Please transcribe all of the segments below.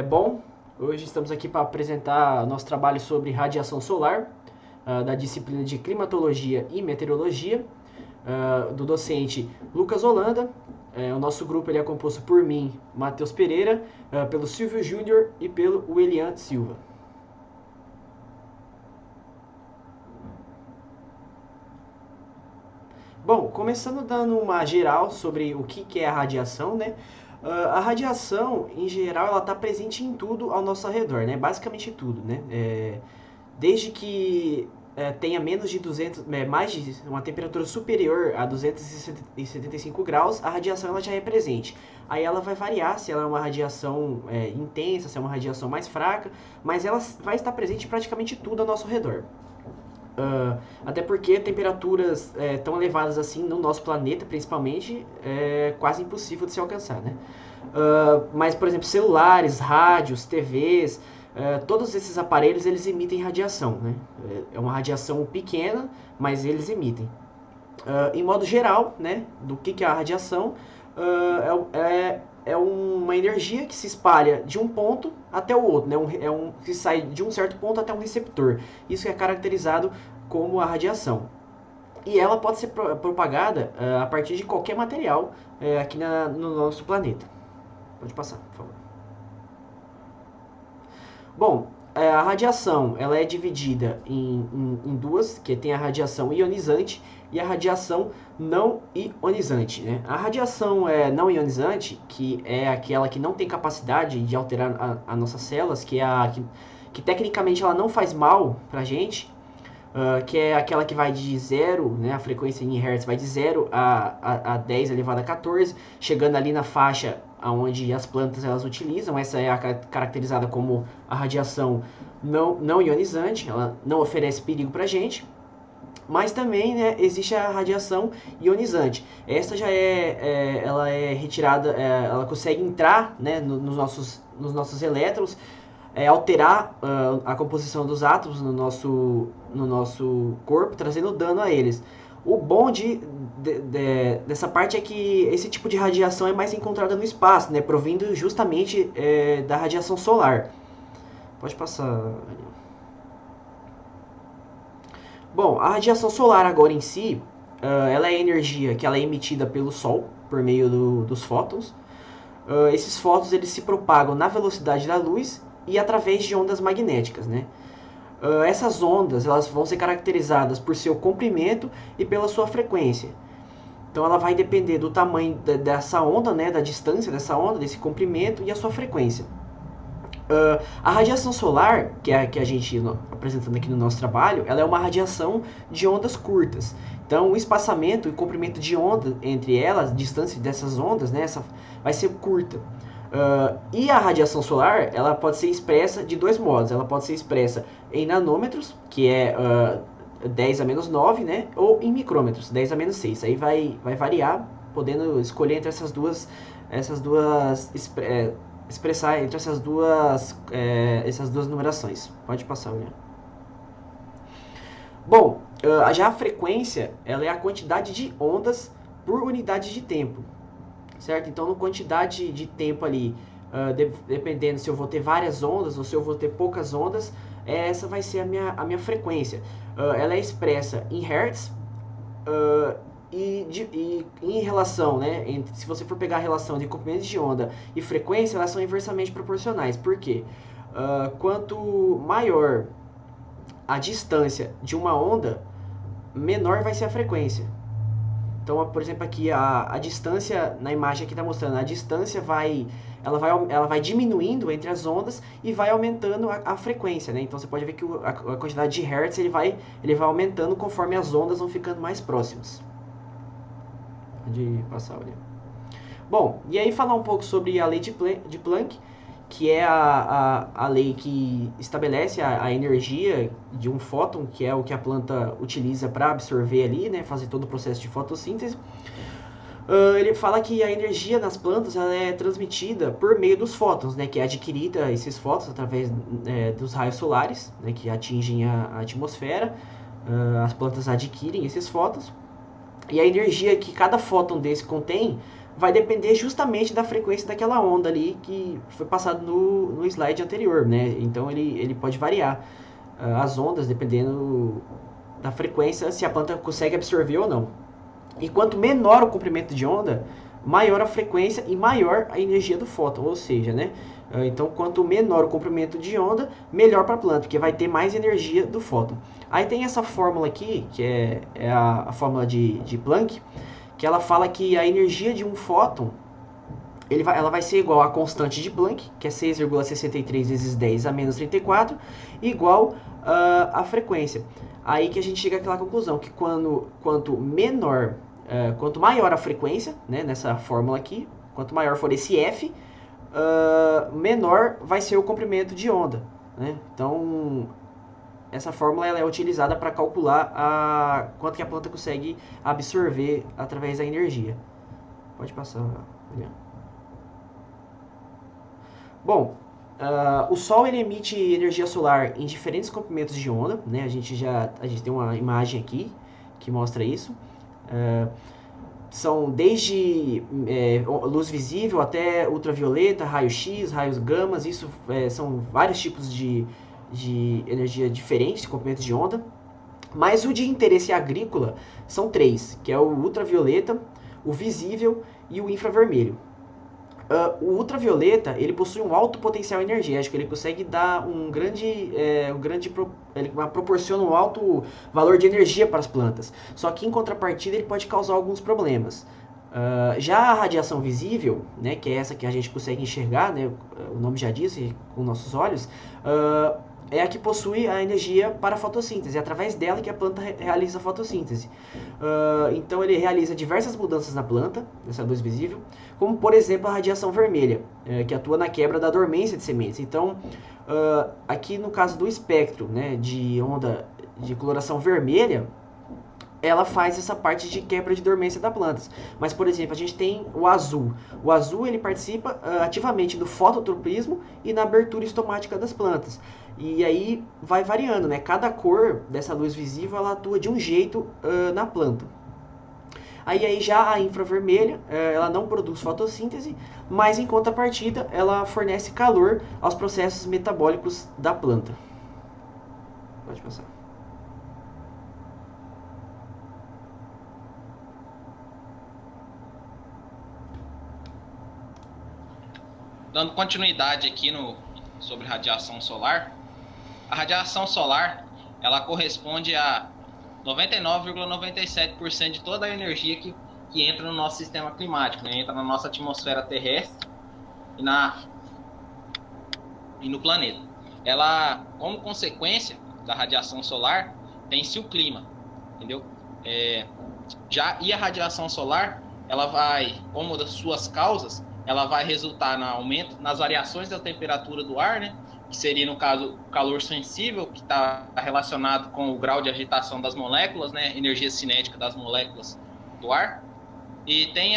Bom, hoje estamos aqui para apresentar nosso trabalho sobre radiação solar, da disciplina de Climatologia e Meteorologia, do docente Lucas Holanda. O nosso grupo ele é composto por mim, Matheus Pereira, pelo Silvio Júnior e pelo William Silva. Bom, começando dando uma geral sobre o que é a radiação, né? A radiação, em geral, ela está presente em tudo ao nosso redor, né? Basicamente tudo, né? Desde que tenha menos de 200, mais de uma temperatura superior a 275 graus, a radiação ela já é presente. Aí ela vai variar se ela é uma radiação intensa, se é uma radiação mais fraca, mas ela vai estar presente em praticamente tudo ao nosso redor. Até porque temperaturas tão elevadas assim no nosso planeta, principalmente, é quase impossível de se alcançar, né? Mas, por exemplo, celulares, rádios, TVs, todos esses aparelhos eles emitem radiação, né? É uma radiação pequena, mas eles emitem. Em modo geral, né, do que é a radiação, é uma energia que se espalha de um ponto até o outro, né? Que sai de um certo ponto até um receptor. Isso é caracterizado como a radiação. E ela pode ser propagada a partir de qualquer material aqui no nosso planeta. Pode passar, por favor. Bom, a radiação ela é dividida em duas, que tem a radiação ionizante e a radiação não ionizante. Né? A radiação não ionizante, que é aquela que não tem capacidade de alterar as nossas células, que tecnicamente ela não faz mal para a gente, que é aquela que vai de 0, né, a frequência em Hertz vai de 0 a 10 elevado a 14, chegando ali na faixa onde as plantas elas utilizam. Essa é caracterizada como a radiação não ionizante, ela não oferece perigo para a gente. Mas também, né, existe a radiação ionizante. Essa já ela é retirada, ela consegue entrar, né, nos nossos elétrons, alterar a composição dos átomos no nosso corpo, trazendo dano a eles. O bom dessa parte é que esse tipo de radiação é mais encontrada no espaço, né, provindo justamente da radiação solar. Pode passar. Bom, a radiação solar agora em si, ela é energia que ela é emitida pelo Sol por meio dos fótons. Esses fótons eles se propagam na velocidade da luz e através de ondas magnéticas, né? Essas ondas elas vão ser caracterizadas por seu comprimento e pela sua frequência. Então ela vai depender do tamanho dessa onda, né, da distância dessa onda, desse comprimento e a sua frequência. A radiação solar, que é a que a gente apresentando aqui no nosso trabalho, ela é uma radiação de ondas curtas. Então, o espaçamento e comprimento de onda entre elas, a distância dessas ondas, né, vai ser curta. E a radiação solar, ela pode ser expressa de dois modos. Ela pode ser expressa em nanômetros, que é 10 a menos 9, né, ou em micrômetros, 10 a menos 6. Aí vai variar, podendo escolher entre essas duas expressar entre essas duas numerações. Pode passar, William. Bom, já a frequência ela é a quantidade de ondas por unidade de tempo, certo? Então, na quantidade de tempo ali, dependendo se eu vou ter várias ondas ou se eu vou ter poucas ondas, essa vai ser a minha frequência. Ela é expressa em Hertz, e em relação, né, se você for pegar a relação de comprimento de onda e frequência, elas são inversamente proporcionais. Por quê? Quanto maior a distância de uma onda, menor vai ser a frequência. Então, por exemplo, aqui a distância, na imagem aqui está mostrando, a distância ela vai diminuindo entre as ondas e vai aumentando a frequência, né? Então você pode ver que a quantidade de Hertz ele vai aumentando conforme as ondas vão ficando mais próximas. De passar, olha. Bom, e aí falar um pouco sobre a lei de Planck, que é a lei que estabelece a energia de um fóton, que é o que a planta utiliza para absorver ali, né, fazer todo o processo de fotossíntese. Ele fala que a energia nas plantas ela é transmitida por meio dos fótons, né, que é adquirida esses fótons através dos raios solares, né, que atingem a atmosfera. As plantas adquirem esses fótons. E a energia que cada fóton desse contém vai depender justamente da frequência daquela onda ali que foi passado no slide anterior, né? Então ele pode variar as ondas dependendo da frequência, se a planta consegue absorver ou não. E quanto menor o comprimento de onda, maior a frequência e maior a energia do fóton, ou seja, né? Então, quanto menor o comprimento de onda, melhor para a planta, porque vai ter mais energia do fóton. Aí tem essa fórmula aqui, que é a fórmula de Planck, que ela fala que a energia de um fóton ela vai ser igual à constante de Planck, que é 6,63 vezes 10 a menos 34, igual à frequência. Aí que a gente chega àquela conclusão, que quanto maior a frequência, né, nessa fórmula aqui, quanto maior for esse F, menor vai ser o comprimento de onda. Né? Então, essa fórmula ela é utilizada para calcular quanto que a planta consegue absorver através da energia. Pode passar, Juliano. Bom, o Sol ele emite energia solar em diferentes comprimentos de onda, né? A gente tem uma imagem aqui que mostra isso. São desde luz visível até ultravioleta, raio-x, raios gamas. Isso são vários tipos de energia diferentes, de comprimentos de onda. Mas o de interesse agrícola são três, que é o ultravioleta, o visível e o infravermelho. O ultravioleta ele possui um alto potencial energético, ele consegue dar ele proporciona um alto valor de energia para as plantas. Só que em contrapartida ele pode causar alguns problemas. Já a radiação visível, né, que é essa que a gente consegue enxergar, né, o nome já diz, com nossos olhos, é a que possui a energia para a fotossíntese, é através dela que a planta realiza a fotossíntese. Então ele realiza diversas mudanças na planta, nessa luz visível, como por exemplo a radiação vermelha, que atua na quebra da dormência de sementes. Então, aqui no caso do espectro, né, de onda de coloração vermelha, ela faz essa parte de quebra de dormência das plantas. Mas, por exemplo, a gente tem o azul. O azul ele participa ativamente do fototropismo e na abertura estomática das plantas. E aí vai variando, né? Cada cor dessa luz visível ela atua de um jeito na planta. Aí já a infravermelha, ela não produz fotossíntese, mas em contrapartida ela fornece calor aos processos metabólicos da planta. Pode passar. Dando continuidade aqui sobre radiação solar, a radiação solar ela corresponde a 99,97% de toda a energia que entra no nosso sistema climático, né? Entra na nossa atmosfera terrestre e no planeta. Ela, como consequência da radiação solar, tem-se o clima, entendeu? E a radiação solar, ela vai, como das suas causas, ela vai resultar no aumento, nas variações da temperatura do ar, né? Que seria, no caso, o calor sensível, que está relacionado com o grau de agitação das moléculas, né? Energia cinética das moléculas do ar. E tem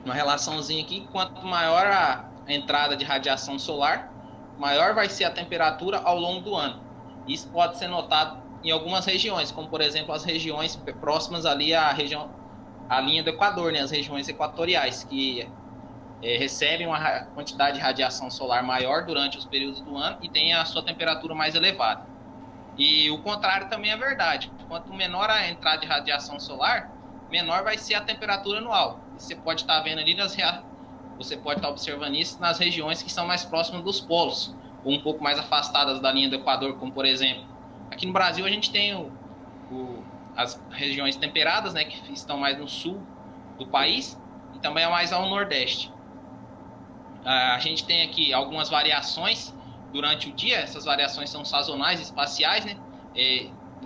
uma relaçãozinha aqui, quanto maior a entrada de radiação solar, maior vai ser a temperatura ao longo do ano. Isso pode ser notado em algumas regiões, como, por exemplo, as regiões próximas ali à linha do Equador, né? As regiões equatoriais, que recebem uma quantidade de radiação solar maior durante os períodos do ano e tem a sua temperatura mais elevada. E o contrário também é verdade. Quanto menor a entrada de radiação solar, menor vai ser a temperatura anual. Você pode estar vendo ali você pode estar observando isso nas regiões que são mais próximas dos polos, ou um pouco mais afastadas da linha do Equador, como por exemplo, aqui no Brasil a gente tem as regiões temperadas, né, que estão mais no sul do país, e também é mais ao nordeste. A gente tem aqui algumas variações durante o dia, essas variações são sazonais, espaciais, né,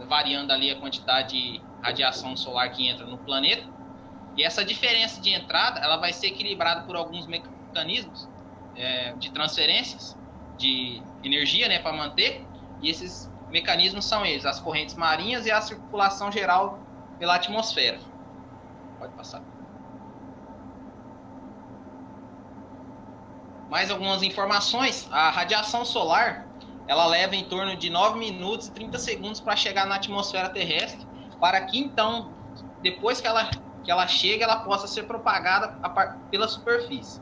variando ali a quantidade de radiação solar que entra no planeta. E essa diferença de entrada, ela vai ser equilibrada por alguns mecanismos de transferências de energia, né, para manter, e esses mecanismos são eles, as correntes marinhas e a circulação geral pela atmosfera. Pode passar. Mais algumas informações. A radiação solar, ela leva em torno de 9 minutos e 30 segundos para chegar na atmosfera terrestre, para que então, depois que ela que ela chega, ela possa ser propagada pela superfície.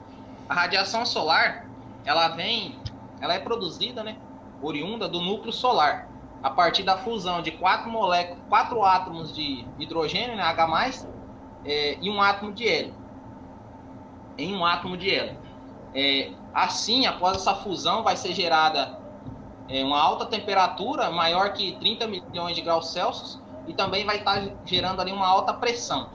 A radiação solar, ela é produzida, né, oriunda do núcleo solar, a partir da fusão de quatro átomos de hidrogênio, né, H+, e um átomo de hélio. Em um átomo de hélio. Assim, após essa fusão, vai ser gerada uma alta temperatura, maior que 30 milhões de graus Celsius, e também vai estar gerando ali uma alta pressão.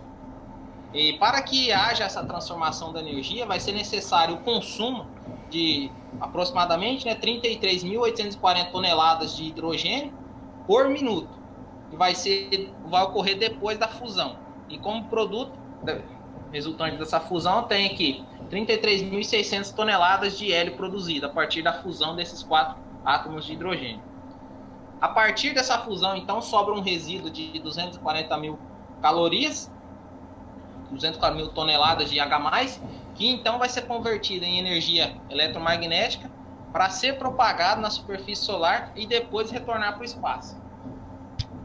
E para que haja essa transformação da energia, vai ser necessário o consumo de aproximadamente, né, 33.840 toneladas de hidrogênio por minuto, que vai ocorrer depois da fusão. E como produto resultante dessa fusão, tem aqui 33.600 toneladas de hélio produzido a partir da fusão desses 4 átomos de hidrogênio. A partir dessa fusão, então, sobra um resíduo de 240 mil calorias, 240 mil toneladas de H+, que então vai ser convertida em energia eletromagnética para ser propagado na superfície solar e depois retornar para o espaço.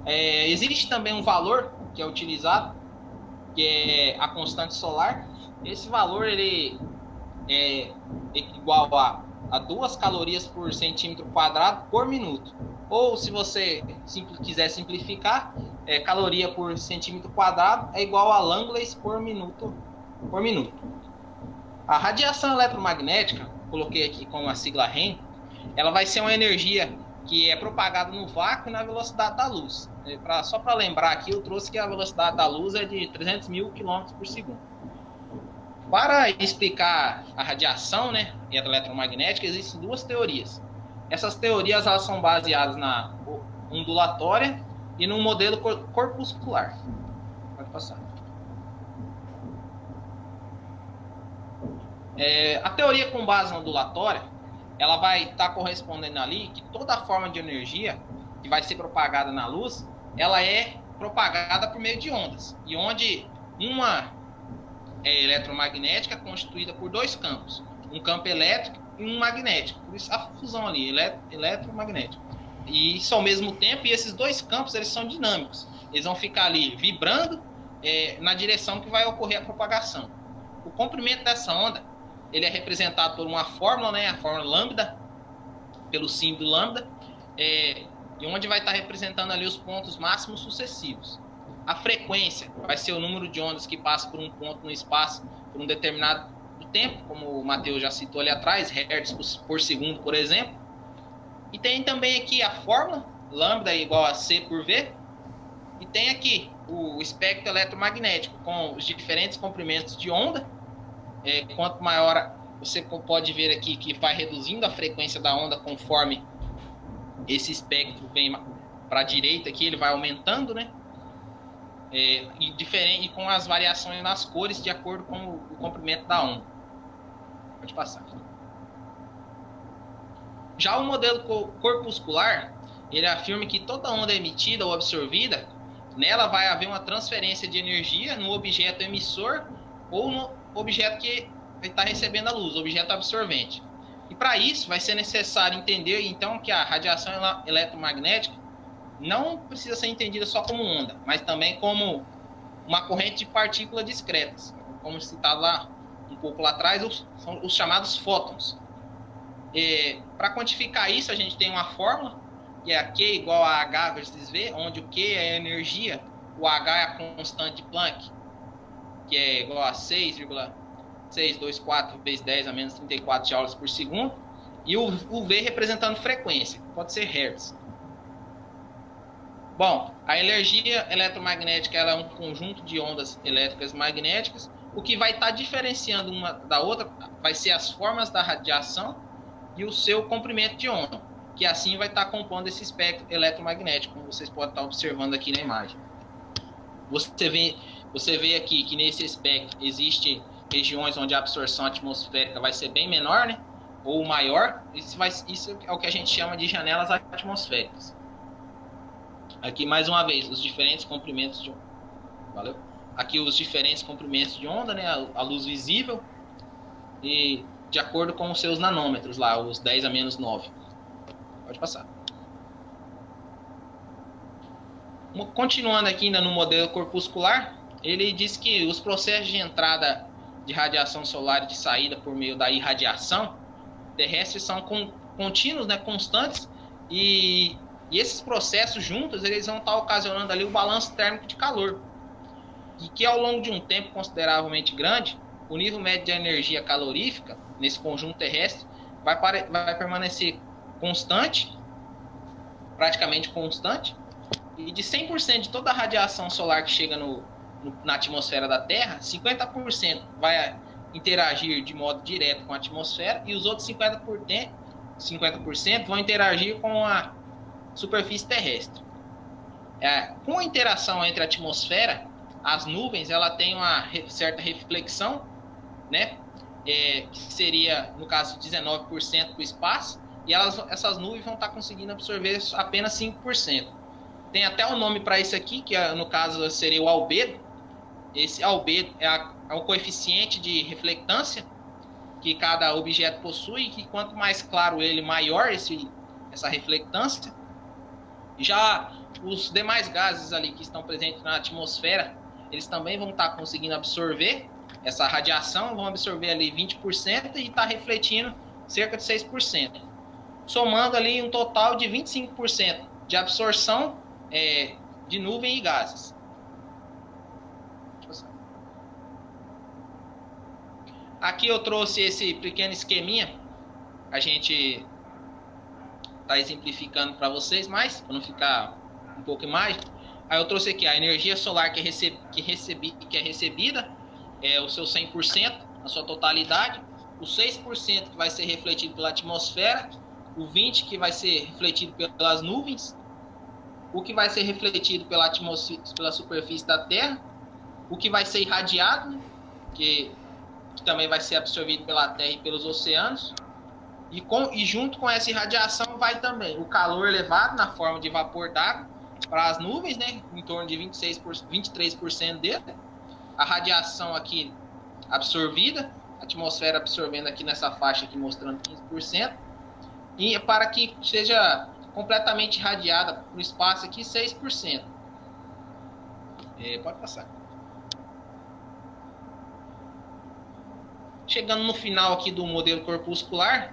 Existe também um valor que é utilizado, que é a constante solar. Esse valor ele é igual a 2 calorias por centímetro quadrado por minuto. Ou, se você quiser simplificar, caloria por centímetro quadrado é igual a Langlays por minuto. A radiação eletromagnética, coloquei aqui com a sigla REM, ela vai ser uma energia que é propagada no vácuo e na velocidade da luz. Só para lembrar aqui, eu trouxe que a velocidade da luz é de 300 mil km por segundo. Para explicar a radiação, né, eletromagnética, existem 2 teorias. Essas teorias elas são baseadas na ondulatória e no modelo corpuscular. Pode passar. A teoria com base na ondulatória, ela vai estar correspondendo ali que toda forma de energia que vai ser propagada na luz, ela é propagada por meio de ondas. E onde uma é eletromagnética, constituída por 2 campos, um campo elétrico e um magnético. Por isso a fusão ali, eletromagnética. E isso ao mesmo tempo, e esses 2 campos eles são dinâmicos. Eles vão ficar ali vibrando na direção que vai ocorrer a propagação. O comprimento dessa onda ele é representado por uma fórmula, né, a fórmula lambda, pelo símbolo lambda, e onde vai estar representando ali os pontos máximos sucessivos. A frequência vai ser o número de ondas que passa por um ponto no espaço por um determinado tempo, como o Matheus já citou ali atrás, hertz por segundo, por exemplo. E tem também aqui a fórmula, lambda igual a C por V, e tem aqui o espectro eletromagnético com os diferentes comprimentos de onda. Quanto maior, você pode ver aqui que vai reduzindo a frequência da onda conforme esse espectro vem para a direita aqui, ele vai aumentando, né? E com as variações nas cores de acordo com o comprimento da onda. Pode passar. Já o modelo corpuscular, ele afirma que toda onda emitida ou absorvida, nela vai haver uma transferência de energia no objeto emissor ou no objeto que está recebendo a luz, objeto absorvente. E para isso vai ser necessário entender então que a radiação eletromagnética não precisa ser entendida só como onda, mas também como uma corrente de partículas discretas, como citado lá um pouco lá atrás, são os chamados fótons. Para quantificar isso, a gente tem uma fórmula, que é a Q igual a H vezes V, onde o Q é a energia, o H é a constante de Planck, que é igual a 6,624 vezes 10 a menos 34 joules por segundo, e o V representando frequência, pode ser hertz. Bom, a energia eletromagnética ela é um conjunto de ondas elétricas magnéticas. O que vai estar diferenciando uma da outra vai ser as formas da radiação e o seu comprimento de onda, que assim vai estar compondo esse espectro eletromagnético, como vocês podem estar observando aqui na imagem. Você vê aqui que nesse espectro existem regiões onde a absorção atmosférica vai ser bem menor, né? Ou maior. Isso é o que a gente chama de janelas atmosféricas. Aqui, mais uma vez, os diferentes comprimentos de onda. Valeu? Aqui os diferentes comprimentos de onda, né? A luz visível. E de acordo com os seus nanômetros lá, os 10 a menos 9. Pode passar. Continuando aqui ainda no modelo corpuscular, ele diz que os processos de entrada de radiação solar e de saída por meio da irradiação terrestre são contínuos, né, constantes, e esses processos juntos eles vão estar ocasionando ali o balanço térmico de calor, e que ao longo de um tempo consideravelmente grande, o nível médio de energia calorífica nesse conjunto terrestre vai permanecer constante, praticamente constante, e de 100% de toda a radiação solar que chega na atmosfera da Terra, 50% vai interagir de modo direto com a atmosfera e os outros 50% vão interagir com a superfície terrestre. Com a interação entre a atmosfera, as nuvens ela tem uma certa reflexão, né? Que seria, no caso, 19% do espaço, e essas nuvens vão estar conseguindo absorver apenas 5%. Tem até um nome para isso aqui, que no caso seria o albedo. Esse albedo é o coeficiente de reflectância que cada objeto possui, e que quanto mais claro ele, maior essa reflectância. Já os demais gases ali que estão presentes na atmosfera, eles também vão estar conseguindo absorver essa radiação, vão absorver ali 20% e estar refletindo cerca de 6%. Somando ali um total de 25% de absorção de nuvem e gases. Aqui eu trouxe esse pequeno esqueminha, a gente está exemplificando para vocês, mas para não ficar um pouco mais. Aí eu trouxe aqui a energia solar que é recebida, o seu 100% na sua totalidade, o 6% que vai ser refletido pela atmosfera, o 20% que vai ser refletido pelas nuvens, o que vai ser refletido pela superfície da Terra, o que vai ser irradiado, que também vai ser absorvido pela Terra e pelos oceanos, e junto com essa irradiação vai também o calor elevado na forma de vapor d'água para as nuvens, né, em torno de 23% dele, a radiação aqui absorvida, a atmosfera absorvendo aqui nessa faixa aqui mostrando 15%, e para que seja completamente irradiada no espaço aqui 6%. Pode passar. Chegando no final aqui do modelo corpuscular,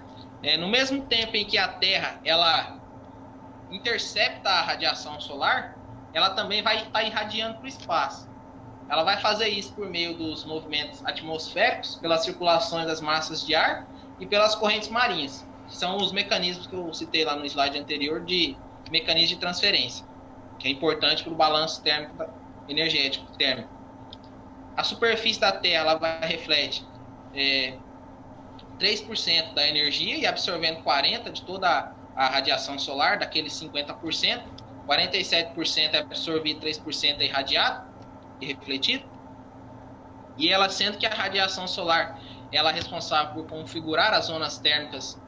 no mesmo tempo em que a Terra ela intercepta a radiação solar, ela também vai estar irradiando para o espaço. Ela vai fazer isso por meio dos movimentos atmosféricos, pelas circulações das massas de ar e pelas correntes marinhas, que são os mecanismos que eu citei lá no slide anterior de mecanismo de transferência, que é importante para o balanço térmico energético térmico. A superfície da Terra ela reflete 3% da energia e absorvendo 40% de toda a radiação solar, daqueles 50%, 47% é absorvido, 3% é irradiado e refletido. E ela, sendo que a radiação solar ela é responsável por configurar as zonas térmicas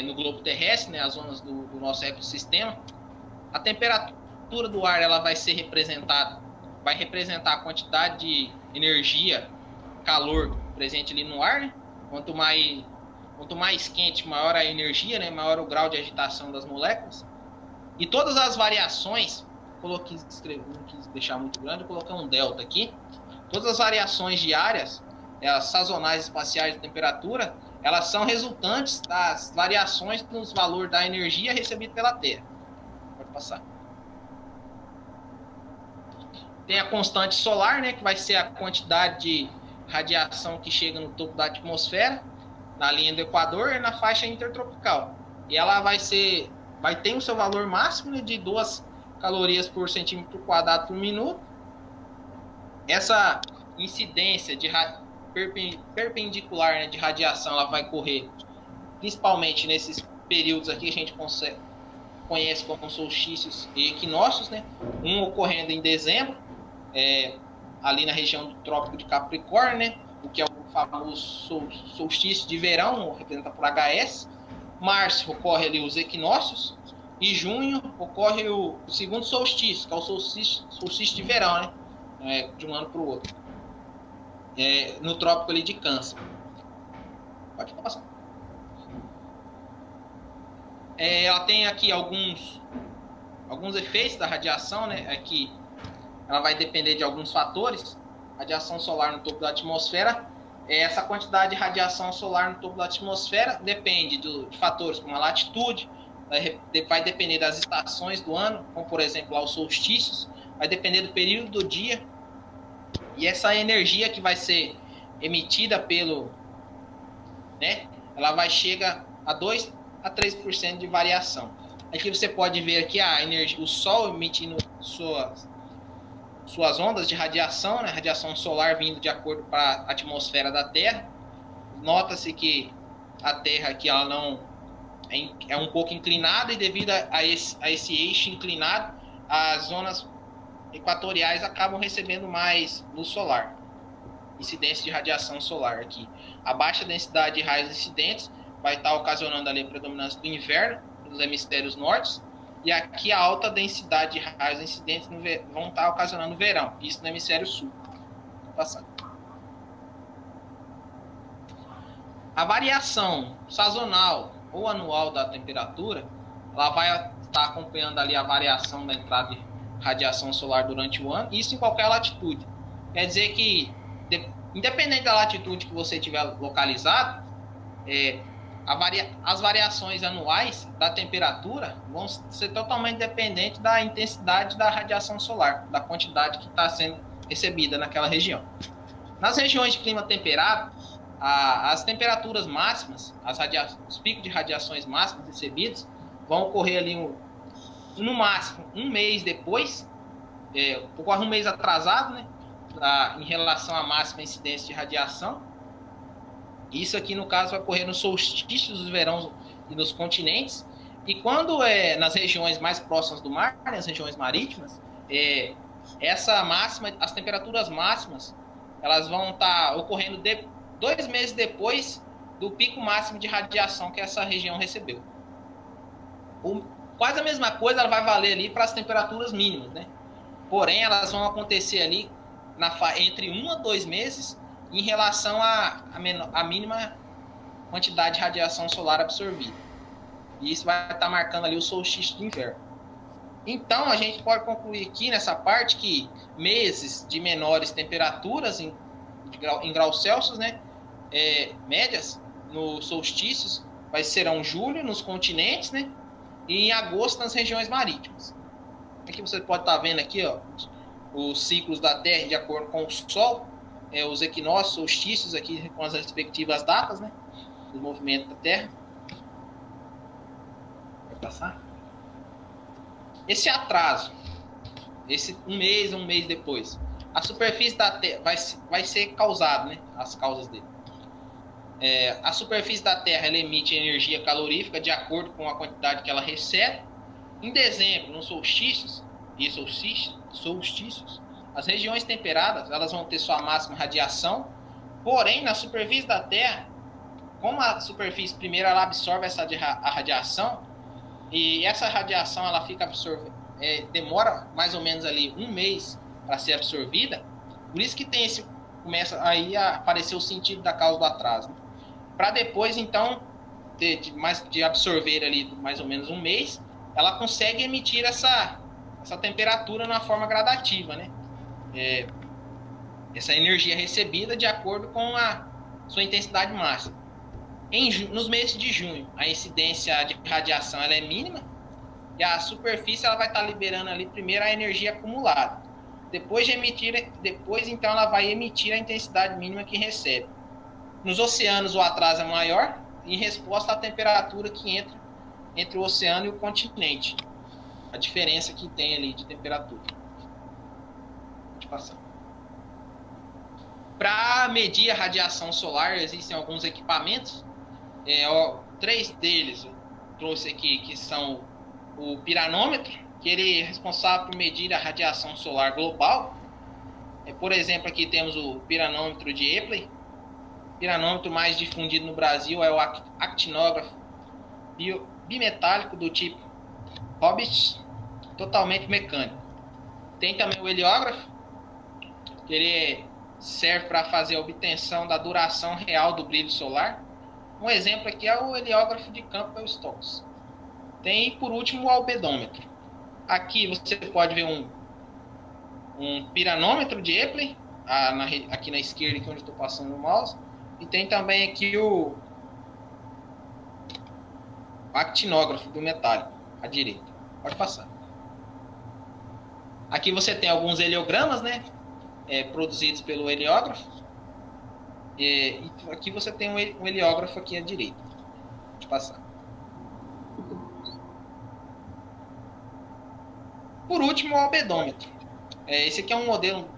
no globo terrestre, né, as zonas do nosso ecossistema, a temperatura do ar ela vai representar a quantidade de energia, calor presente ali no ar, né? Quanto mais quente, maior a energia, né? Maior o grau de agitação das moléculas. E todas as variações, não quis deixar muito grande, eu coloquei um delta aqui. Todas as variações diárias, as sazonais espaciais de temperatura, elas são resultantes das variações nos valores da energia recebida pela Terra. Pode passar. Tem a constante solar, né, que vai ser a quantidade de radiação que chega no topo da atmosfera, na linha do Equador e na faixa intertropical. E ela vai ter o seu valor máximo, né, de 2 calorias por centímetro quadrado por minuto. Essa incidência perpendicular, né, de radiação, ela vai correr principalmente nesses períodos aqui que a gente conhece como solstícios e equinócios, né? Um ocorrendo em dezembro, ali na região do Trópico de Capricórnio, né? O que é o famoso solstício de verão, representado por HS. Março ocorre ali os equinócios, e junho ocorre o segundo solstício, que é o solstício de verão, né? De um ano para o outro, no Trópico ali de Câncer. Pode passar. Ela tem aqui alguns efeitos da radiação, né? Aqui ela vai depender de alguns fatores. radiação solar no topo da atmosfera, essa quantidade de radiação solar no topo da atmosfera depende de fatores como a latitude, vai depender das estações do ano, como por exemplo lá os solstícios, vai depender do período do dia, e essa energia que vai ser emitida ela vai chegar a 2 a 3% de variação. Aqui você pode ver aqui a energia, o Sol emitindo suas ondas de radiação, né? Radiação solar vindo de acordo com a atmosfera da Terra. Nota-se que a Terra aqui ela não é um pouco inclinada, e devido a esse eixo inclinado, as zonas equatoriais acabam recebendo mais luz solar, incidência de radiação solar aqui. A baixa densidade de raios incidentes vai estar ocasionando ali a predominância do inverno nos hemisférios norte, e aqui a alta densidade de raios incidentes vão estar ocasionando o verão, isso no hemisfério sul. A variação sazonal ou anual da temperatura, ela vai estar acompanhando ali a variação da entrada de radiação solar durante o ano, isso em qualquer latitude. Quer dizer que, independente da latitude que você tiver localizado, as variações anuais da temperatura vão ser totalmente dependentes da intensidade da radiação solar, da quantidade que está sendo recebida naquela região. Nas regiões de clima temperado, as temperaturas máximas, os picos de radiações máximas recebidos vão ocorrer ali no máximo um mês depois, ocorre um mês atrasado, né, em relação à máxima incidência de radiação. Isso aqui, no caso, vai ocorrer nos solstícios do verão e nos continentes. E quando nas regiões mais próximas do mar, nas regiões marítimas, as temperaturas máximas, elas vão estar ocorrendo 2 meses depois do pico máximo de radiação que essa região recebeu. Quase a mesma coisa ela vai valer ali para as temperaturas mínimas, né? Porém, elas vão acontecer ali entre 1 a 2 meses em relação à mínima quantidade de radiação solar absorvida. E isso vai estar marcando ali o solstício de inverno. Então, a gente pode concluir aqui nessa parte que meses de menores temperaturas em graus Celsius, né, médias, nos solstícios, serão julho nos continentes, né, e em agosto nas regiões marítimas. Aqui você pode estar vendo aqui, ó, os ciclos da Terra de acordo com o Sol, os equinócios, solstícios aqui com as respectivas datas, né, do movimento da Terra. Vai passar? Esse atraso, esse um mês depois, a superfície da Terra vai ser causado, né, as causas dele. A superfície da Terra ela emite energia calorífica de acordo com a quantidade que ela recebe. Em dezembro, nos solstícios e solstícios, as regiões temperadas elas vão ter sua máxima radiação. Porém, na superfície da Terra, como a superfície primeiro ela absorve a radiação, e essa radiação ela fica absorvida, demora mais ou menos ali um mês para ser absorvida. Por isso que começa aí a aparecer o sentido da causa do atraso, né? Para depois, então, de absorver ali mais ou menos um mês, ela consegue emitir essa temperatura na forma gradativa, né? Essa energia recebida de acordo com a sua intensidade máxima. Nos meses de junho, a incidência de radiação ela é mínima, e a superfície ela vai estar liberando ali primeiro a energia acumulada. Depois então ela vai emitir a intensidade mínima que recebe. Nos oceanos o atraso é maior, em resposta à temperatura que entra entre o oceano e o continente. A diferença que tem ali de temperatura. Pode passar. Para medir a radiação solar, existem alguns equipamentos. 3 deles eu trouxe aqui, que são o piranômetro, que ele é responsável por medir a radiação solar global. Por exemplo, aqui temos o piranômetro de Epley. O piranômetro mais difundido no Brasil é o actinógrafo bimetálico do tipo Hobbit, totalmente mecânico. Tem também o heliógrafo, que ele serve para fazer a obtenção da duração real do brilho solar. Um exemplo aqui é o heliógrafo de Campbell-Stokes. Tem, por último, o albedômetro. Aqui você pode ver um piranômetro de Epley, aqui na esquerda, aqui onde eu estou passando o mouse, e tem também aqui o actinógrafo do metálico, à direita. Pode passar. Aqui você tem alguns heliogramas, né? Produzidos pelo heliógrafo. E aqui você tem um heliógrafo aqui à direita. Pode passar. Por último, o albedômetro. Esse aqui é um modelo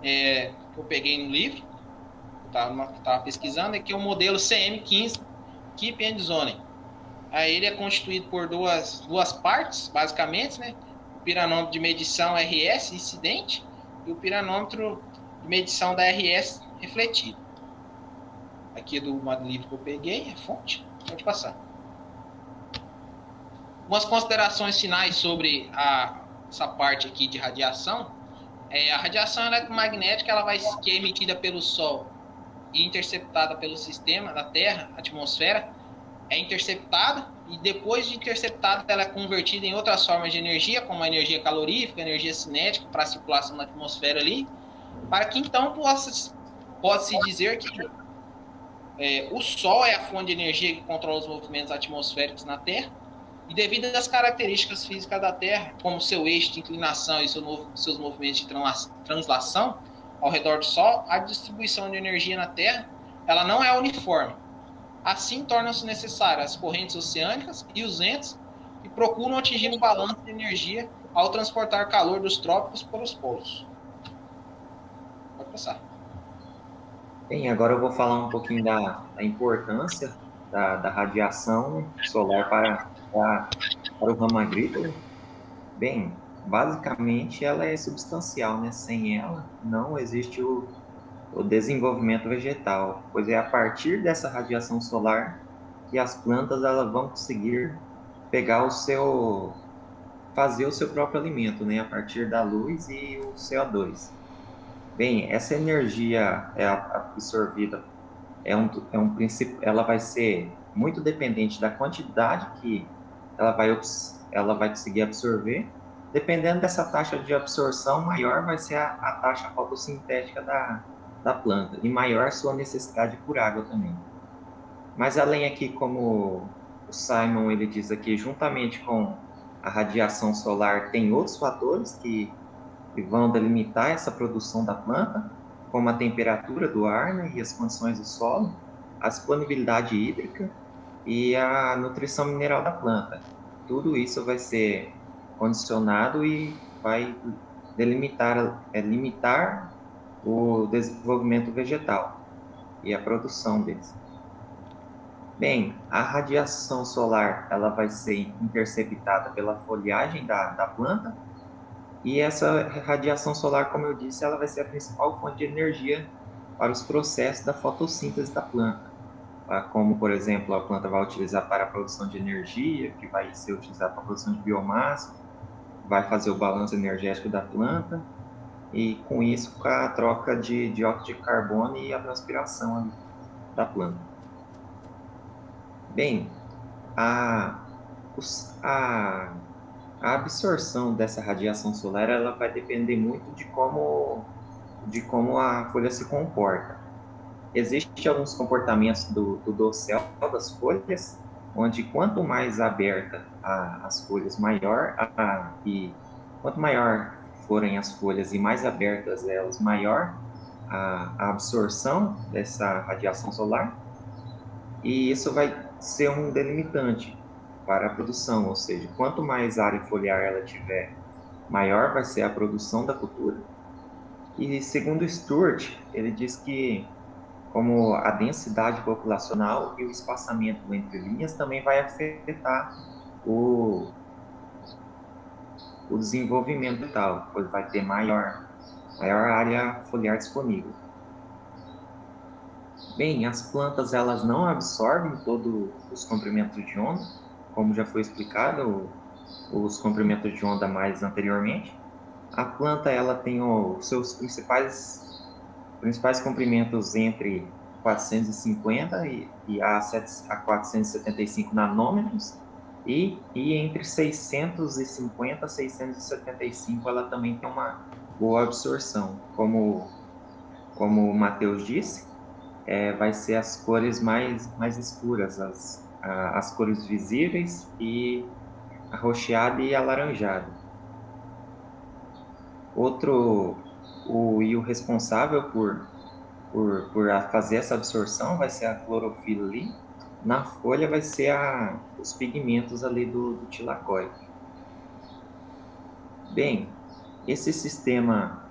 que eu peguei no livro, estava pesquisando, aqui é o modelo CM15 Keep and Zone. Aí ele é constituído por duas partes, basicamente, né? O piranômetro de medição RS incidente e o piranômetro de medição da RS refletido. Aqui do livro que eu peguei, a fonte, pode passar. Umas considerações finais sobre essa parte aqui de radiação. A radiação eletromagnética que é emitida pelo Sol e interceptada pelo sistema da Terra, atmosfera, é interceptada e depois de interceptada ela é convertida em outras formas de energia, como a energia calorífica, a energia cinética para a circulação na atmosfera ali, para que então pode-se dizer que o Sol é a fonte de energia que controla os movimentos atmosféricos na Terra, e devido às características físicas da Terra, como seu eixo de inclinação e seus movimentos de translação ao redor do Sol, a distribuição de energia na Terra ela não é uniforme. Assim, tornam-se necessárias as correntes oceânicas e os ventos que procuram atingir um balanço de energia ao transportar calor dos trópicos para os polos. Pode passar. Bem, agora eu vou falar um pouquinho da importância da radiação solar para o ramo agrícola. Bem, basicamente ela é substancial, né? Sem ela não existe o desenvolvimento vegetal, pois é a partir dessa radiação solar que as plantas elas vão conseguir fazer o seu próprio alimento, né? A partir da luz e o CO2. Bem, essa energia é absorvida, é um princípio, ela vai ser muito dependente da quantidade que ela vai conseguir absorver. Dependendo dessa taxa de absorção, maior vai ser a taxa fotossintética da planta e maior sua necessidade por água também. Mas além aqui, como o Simon ele diz aqui, juntamente com a radiação solar, tem outros fatores que vão delimitar essa produção da planta, como a temperatura do ar, né, e as condições do solo, a disponibilidade hídrica e a nutrição mineral da planta. Tudo isso vai ser condicionado e vai limitar o desenvolvimento vegetal e a produção deles. Bem, a radiação solar ela vai ser interceptada pela folhagem da planta, e essa radiação solar, como eu disse, ela vai ser a principal fonte de energia para os processos da fotossíntese da planta. Como, por exemplo, a planta vai utilizar para a produção de energia, que vai ser utilizada para a produção de biomassa, vai fazer o balanço energético da planta, e com isso a troca de dióxido de carbono e a transpiração da planta. Bem, a absorção dessa radiação solar ela vai depender muito de como a folha se comporta. Existem alguns comportamentos do dossel das folhas, onde quanto mais aberta as folhas, e quanto maior forem as folhas e mais abertas elas, maior a absorção dessa radiação solar, e isso vai ser um delimitante para a produção, ou seja, quanto mais área foliar ela tiver, maior vai ser a produção da cultura. E segundo Stewart, ele diz que como a densidade populacional e o espaçamento entre linhas também vai afetar o desenvolvimento tal, pois vai ter maior área foliar disponível. Bem, as plantas elas não absorvem todos os comprimentos de onda, como já foi explicado os comprimentos de onda mais anteriormente. A planta ela tem os seus principais comprimentos entre 450 e a 475 nanômetros, e entre 650 e 675 ela também tem boa absorção. Como o Matheus disse, vai ser as cores mais escuras, as cores visíveis e arroxeada e alaranjada. O responsável por fazer essa absorção vai ser a clorofila ali. Na folha vai ser os pigmentos ali do tilacoide. Bem, esse sistema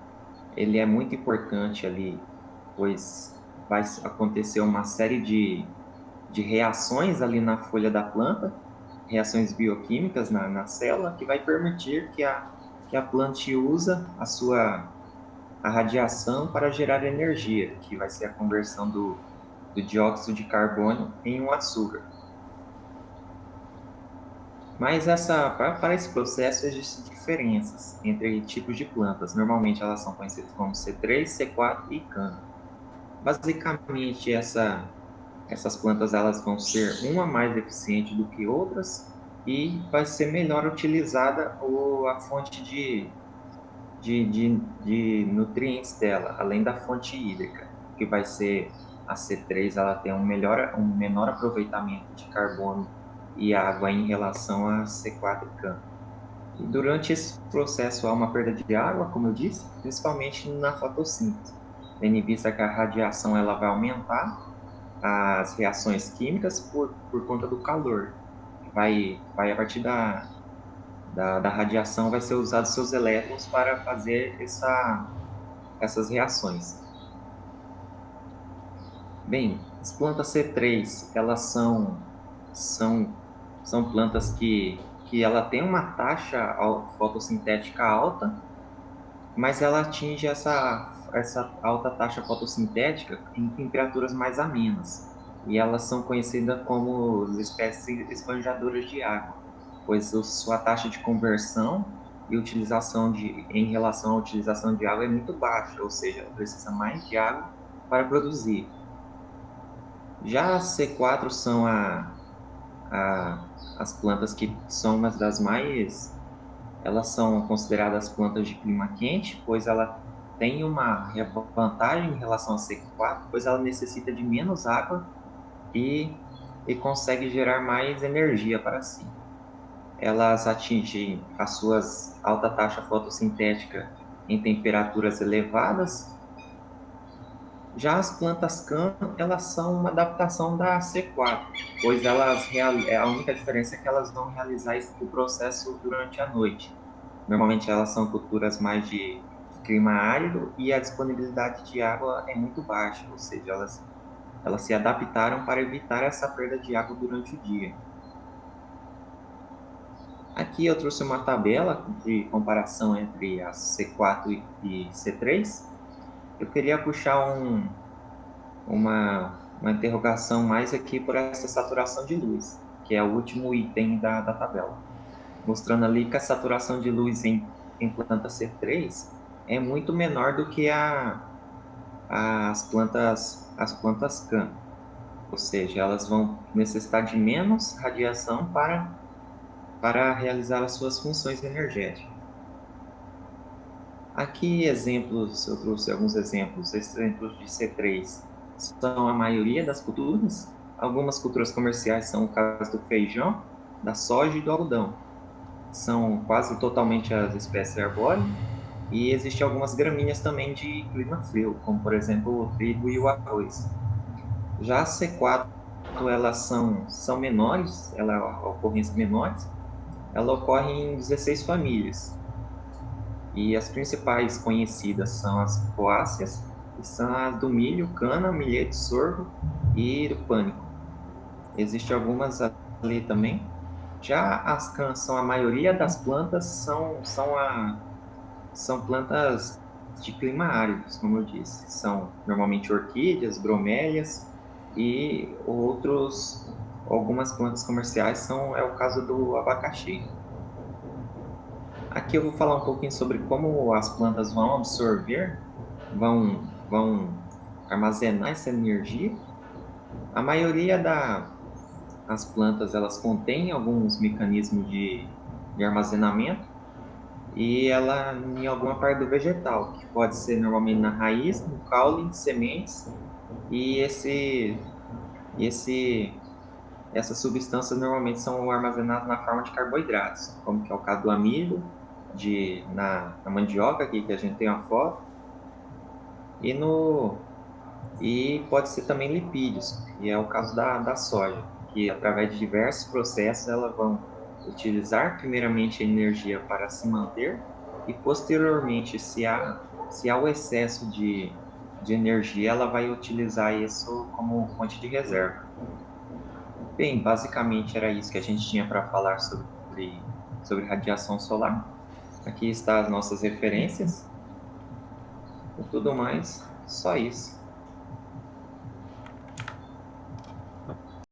ele é muito importante ali, pois vai acontecer uma série de reações ali na folha da planta, reações bioquímicas na célula, que vai permitir que a planta usa a radiação para gerar energia, que vai ser a conversão do dióxido de carbono em um açúcar. Mas para esse processo existem diferenças entre tipos de plantas. Normalmente elas são conhecidas como C3, C4 e cana. Basicamente essas plantas elas vão ser uma mais eficiente do que outras e vai ser melhor utilizada a fonte de nutrientes dela, além da fonte hídrica, que vai ser a C3, ela tem um menor aproveitamento de carbono e água em relação a C4 e cana. E durante esse processo há uma perda de água, como eu disse, principalmente na fotossíntese, tendo em vista que a radiação ela vai aumentar as reações químicas por conta do calor. Vai a partir da radiação vai ser usados seus elétrons para fazer essas reações. Bem, as plantas C3, elas são plantas que ela tem uma taxa fotossintética alta, mas ela atinge essa alta taxa fotossintética em temperaturas mais amenas. E elas são conhecidas como espécies esponjadoras de água, pois sua taxa de conversão e utilização em relação à utilização de água é muito baixa, ou seja, ela precisa mais de água para produzir. Já as C4 são as plantas que são umas das mais... Elas são consideradas plantas de clima quente, pois ela tem uma vantagem em relação a C4, pois ela necessita de menos água e consegue gerar mais energia para si. Elas atingem as suas alta taxa fotossintética em temperaturas elevadas. Já as plantas CAN, elas são uma adaptação da C4, pois a única diferença é que elas vão realizar o processo durante a noite. Normalmente elas são culturas mais de clima árido e a disponibilidade de água é muito baixa, ou seja, elas se adaptaram para evitar essa perda de água durante o dia. Aqui eu trouxe uma tabela de comparação entre a C4 e C3. Eu queria puxar uma interrogação mais aqui por essa saturação de luz, que é o último item da tabela, mostrando ali que a saturação de luz em planta C3 é muito menor do que as plantas CAN, ou seja, elas vão necessitar de menos radiação para realizar as suas funções energéticas. Aqui eu trouxe alguns exemplos. Esses exemplos de C3 são a maioria das culturas. Algumas culturas comerciais são o caso do feijão, da soja e do algodão. São quase totalmente as espécies arbóreas. E existem algumas gramíneas também de clima frio, como por exemplo o trigo e o arroz. Já as C4, elas são menores, ocorrências menores. Ela ocorre em 16 famílias. E as principais conhecidas são as poáceas, que são as do milho, cana, milheto, sorgo e do pânico. Existem algumas ali também. Já as cãs são a maioria das plantas, são plantas de clima árido, como eu disse. São normalmente orquídeas, bromélias e algumas plantas comerciais é o caso do abacaxi. Aqui eu vou falar um pouquinho sobre como as plantas vão absorver, vão armazenar essa energia. A maioria das plantas elas contêm alguns mecanismos de armazenamento. e ela em alguma parte do vegetal, que pode ser normalmente na raiz, no caule, em sementes, e esse essas substâncias normalmente são armazenadas na forma de carboidratos, como que é o caso do amido, na mandioca, aqui que a gente tem a foto, e, e pode ser também lipídios, que é o caso da soja, que através de diversos processos elas vão utilizar primeiramente a energia para se manter e posteriormente, se há o excesso de energia, ela vai utilizar isso como fonte de reserva. Bem, basicamente era isso que a gente tinha para falar sobre radiação solar. Aqui estão as nossas referências. E tudo mais, só isso.